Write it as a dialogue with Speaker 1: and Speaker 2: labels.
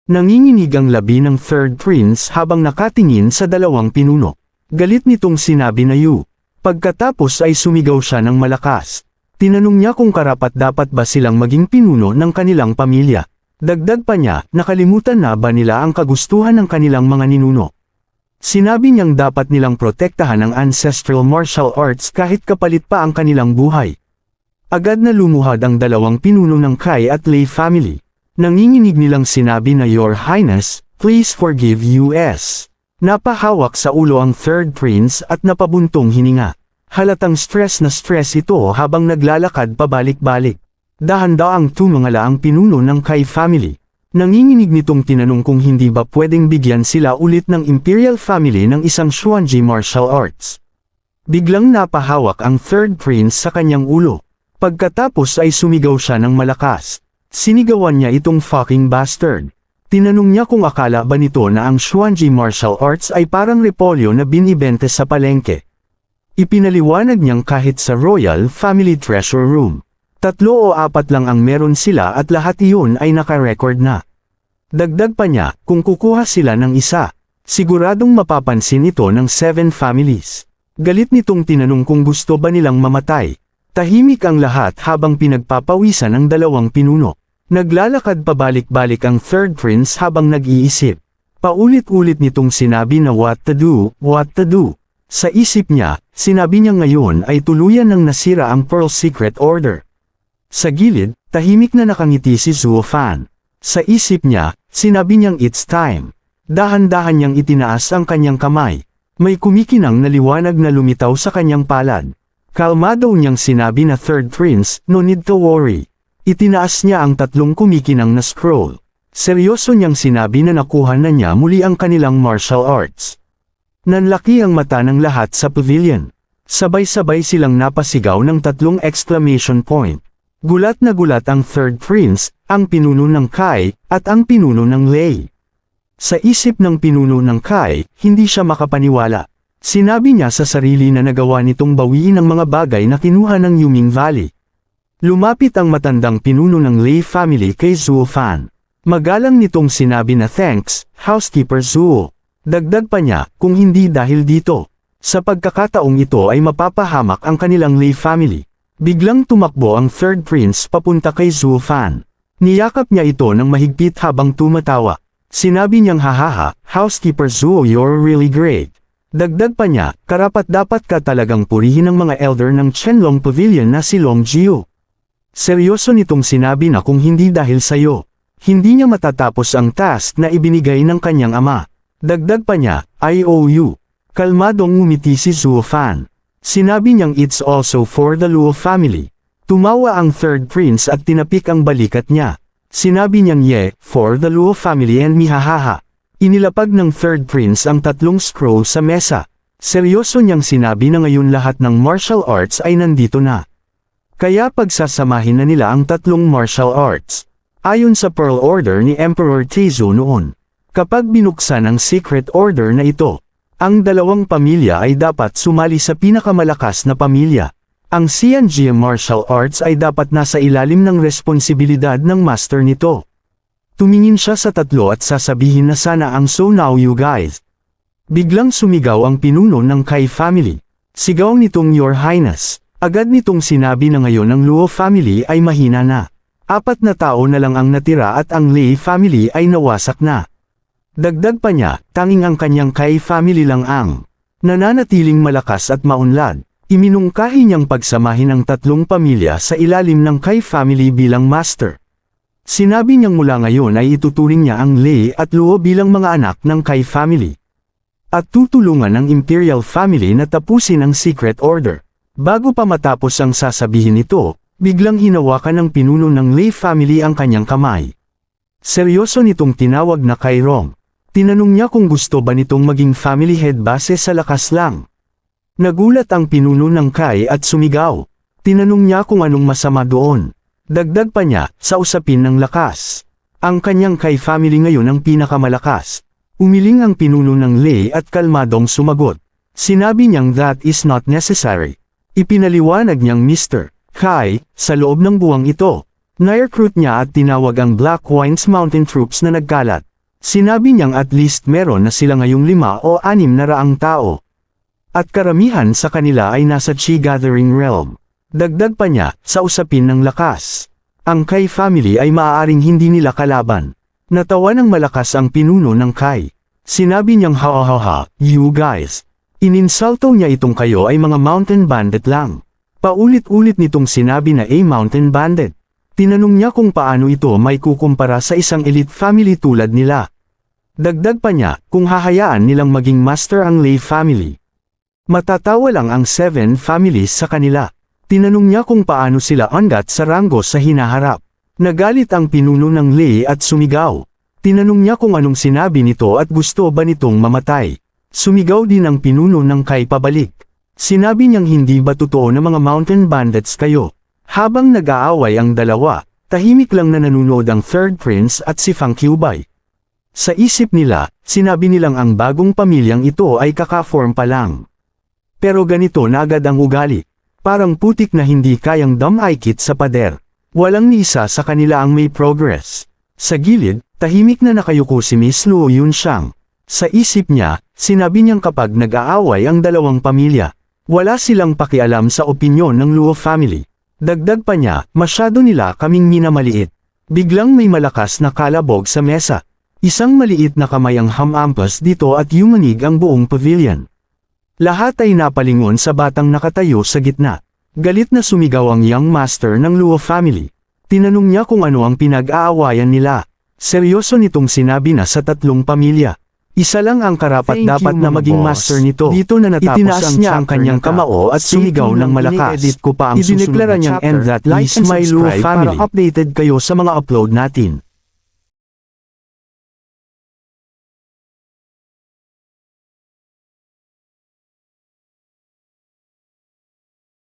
Speaker 1: Nanginginig ang labi ng third prince habang nakatingin sa dalawang pinuno. Galit nitong sinabi na Yu. Pagkatapos ay sumigaw siya ng malakas. Tinanong niya kung karapat-dapat ba silang maging pinuno ng kanilang pamilya. Dagdag pa niya, nakalimutan na ba nila ang kagustuhan ng kanilang mga ninuno. Sinabi niyang dapat nilang protektahan ang ancestral martial arts kahit kapalit pa ang kanilang buhay. Agad na lumuhad ang dalawang pinuno ng Kai at Lei family. Nanginginig nilang sinabi na Your Highness, please forgive us. Napahawak sa ulo ang third prince at napabuntong hininga. Halatang stress na stress ito habang naglalakad pabalik-balik. Dahan-daang tumangala ang pinuno ng Kai family. Nanginginig nitong tinanong kung hindi ba pwedeng bigyan sila ulit ng imperial family ng isang Xuanji martial arts. Biglang napahawak ang third prince sa kanyang ulo. Pagkatapos ay sumigaw siya ng malakas. Sinigawan niya itong fucking bastard. Tinanong niya kung akala ba nito na ang Xuanji martial arts ay parang repolyo na binibente sa palengke. Ipinaliwanag niyang kahit sa Royal Family Treasure Room. 3 o 4 lang ang meron sila at lahat iyon ay naka-record na. Dagdag pa niya, kung kukuha sila ng isa, siguradong mapapansin ito ng 7 families. Galit nitong tinanong kung gusto ba nilang mamatay. Tahimik ang lahat habang pinagpapawisan ang dalawang pinuno. Naglalakad pabalik-balik ang third prince habang nag-iisip. Paulit-ulit nitong sinabi na what to do, what to do. Sa isip niya, sinabi niya ngayon ay tuluyan nang nasira ang Pearl Secret Order. Sa gilid, tahimik na nakangiti si Zuo Fan. Sa isip niya, sinabi niyang it's time. Dahan-dahan niyang itinaas ang kanyang kamay. May kumikinang na liwanag na lumitaw sa kanyang palad. Kalmado niyang sinabi na third prince, no need to worry. Itinaas niya ang 3 kumikinang na scroll. Seryoso niyang sinabi na nakuha na niya muli ang kanilang martial arts. Nanlaki ang mata ng lahat sa pavilion. Sabay-sabay silang napasigaw ng 3 exclamation point. Gulat na gulat ang third prince, ang pinuno ng Kai, at ang pinuno ng Lei. Sa isip ng pinuno ng Kai, hindi siya makapaniwala. Sinabi niya sa sarili na nagawa nitong bawiin ang mga bagay na kinuha ng Yuming Valley. Lumapit ang matandang pinuno ng Lei family kay Zuo Fan. Magalang nitong sinabi na thanks, Housekeeper Zuo. Dagdag pa niya, kung hindi dahil dito. Sa pagkakataong ito ay mapapahamak ang kanilang Lei family. Biglang tumakbo ang third prince papunta kay Zuo Fan. Niyakap niya ito ng mahigpit habang tumatawa. Sinabi niyang hahaha, Housekeeper Zuo, you're really great. Dagdag pa niya, karapat-dapat ka talagang purihin ng mga elder ng Chenlong Pavilion na si Long Jiu. Seryoso nitong sinabi na kung hindi dahil sayo, hindi niya matatapos ang task na ibinigay ng kanyang ama. Dagdag pa niya, IOU. Kalmadong ngumiti si Zuo Fan. Sinabi niyang it's also for the Luo family. Tumawa ang third prince at tinapik ang balikat niya. Sinabi niyang for the Luo family and mihahaha. Inilapag ng third prince ang 3 scroll sa mesa. Seryoso niyang sinabi na ngayon lahat ng martial arts ay nandito na. Kaya pagsasamahin na nila ang 3 martial arts. Ayon sa Pearl Order ni Emperor Taizu noon. Kapag binuksan ang secret order na ito, ang 2 pamilya ay dapat sumali sa pinakamalakas na pamilya. Ang Xianjie martial arts ay dapat nasa ilalim ng responsibilidad ng master nito. Tumingin siya sa 3 at sasabihin na sana ang so now you guys. Biglang sumigaw ang pinuno ng Kai family. Sigaw nitong Your Highness. Agad nitong sinabi na ngayon ang Luo family ay mahina na. 4 na tao na lang ang natira at ang Lei family ay nawasak na. Dagdag pa niya, tanging ang kanyang Kai family lang ang nananatiling malakas at maunlad. Iminungkahi niyang pagsamahin ang 3 pamilya sa ilalim ng Kai family bilang master. Sinabi niyang mula ngayon ay ituturing niya ang Lei at Luo bilang mga anak ng Kai family. At tutulungan ang Imperial family na tapusin ang secret order. Bago pa matapos ang sasabihin nito, biglang hinawakan ng pinuno ng Lei family ang kanyang kamay. Seryoso nitong tinawag na Kai Rong. Tinanong niya kung gusto ba nitong maging family head base sa lakas lang. Nagulat ang pinuno ng Kai at sumigaw. Tinanong niya kung anong masama doon. Dagdag pa niya, sa usapin ng lakas. Ang kanyang Kai family ngayon ang pinakamalakas. Umiling ang pinuno ng Lei at kalmadong sumagot. Sinabi niyang that is not necessary. Ipinaliwanag niyang Mr. Kai, sa loob ng buwang ito. Nire-recruit niya at tinawag ang Black Wines Mountain Troops na nagkalat. Sinabi niyang at least meron na sila ngayong 5 o 6 na raang tao. At karamihan sa kanila ay nasa Chi Gathering Realm. Dagdag pa niya, sa usapin ng lakas. Ang Kai family ay maaaring hindi nila kalaban. Natawa ng malakas ang pinuno ng Kai. Sinabi niyang ha, you guys. Ininsulto niya itong kayo ay mga mountain bandit lang. Paulit-ulit nitong sinabi na mountain bandit. Tinanong niya kung paano ito may kukumpara sa isang elite family tulad nila. Dagdag pa niya, kung hahayaan nilang maging master ang Lei family. Matatawa lang ang 7 families sa kanila. Tinanong niya kung paano sila angat sa ranggo sa hinaharap. Nagalit ang pinuno ng Lei at sumigaw. Tinanong niya kung anong sinabi nito at gusto ba nitong mamatay. Sumigaw din ang pinuno ng Kai pabalik. Sinabi niyang hindi ba totoo na mga mountain bandits kayo. Habang nag-aaway ang dalawa, tahimik lang na nanonood ang third prince at si Fang Qiubei. Sa isip nila, sinabi nilang ang bagong pamilyang ito ay kaka-form pa lang. Pero ganito na agad ang ugali. Parang putik na hindi kayang damaykit sa pader. Walang ni isa sa kanila ang may progress. Sa gilid, tahimik na nakayuko si Miss Luo Yunxiang. Sa isip niya, sinabi niyang kapag nag-aaway ang dalawang pamilya, wala silang pakialam sa opinyon ng Luo family. Dagdag pa niya, masyado nila kaming minamaliit. Biglang may malakas na kalabog sa mesa. Isang maliit na kamay ang hamampas dito at yumanig ang buong pavilion. Lahat ay napalingon sa batang nakatayo sa gitna. Galit na sumigaw ang young master ng Luo family. Tinanong niya kung ano ang pinag-aawayan nila. Seryoso nitong sinabi na sa 3 pamilya. Isa lang ang karapat dapat na maging master nito. Dito na natapos niya ang kanyang kamao at sumigaw ng malakas. Idineklara niyang end that is my Luo family. Para updated kayo sa mga upload natin.